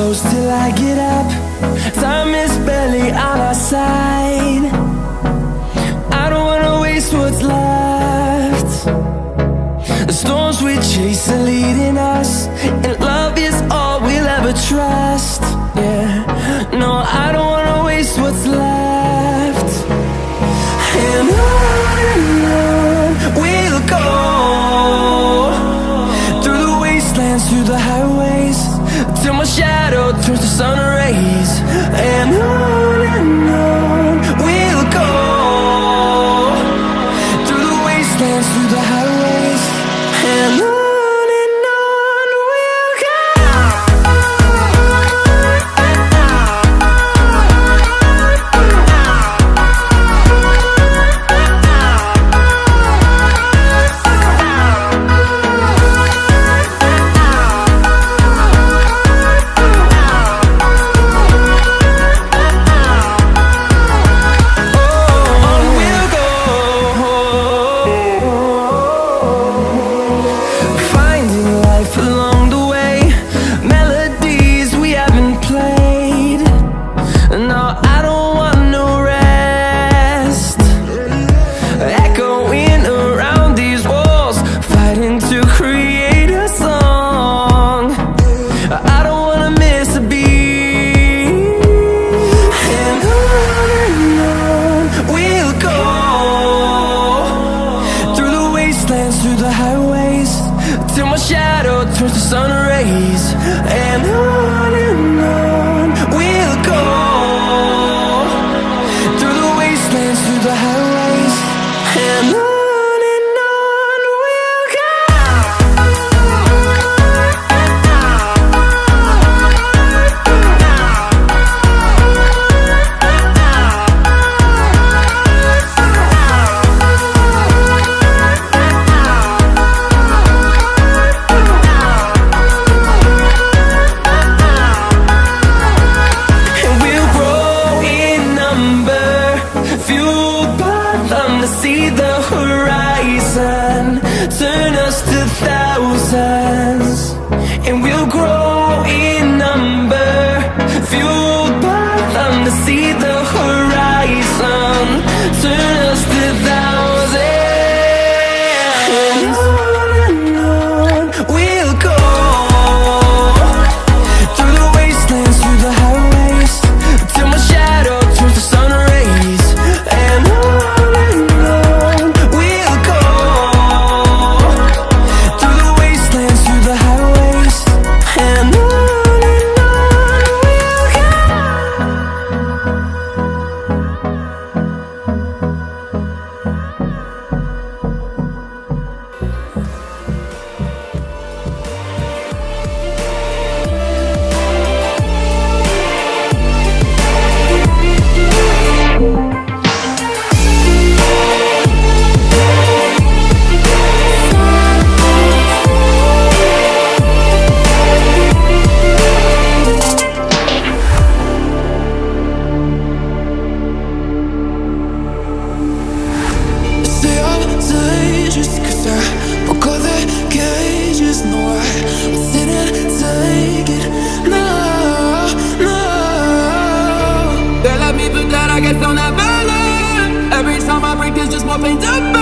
close till I get up. Time is barely on our side. I don't wanna waste what's left. The storms we chase are leading us, and love is all we'll ever trust. Yeah, no, I don't wanna waste what's left. And on we'll go, through the wastelands, through the highways, till my shadow turns to sun rays. And on we'll go, through the wastelands, through the highways, and on. Through the highways, till my shadow turns to sun rays. And on we'll go, through the wastelands, through the highways, and on. See the horizon turn us to thousands, and we'll grow in number, fueled by them. To see the horizon turn us to thousands, and on we'll go, through the wastelands, through the highways, till my shadow turns to sun rays. And on I guess I'll never learn. Every time I break, there's just more pain to burn.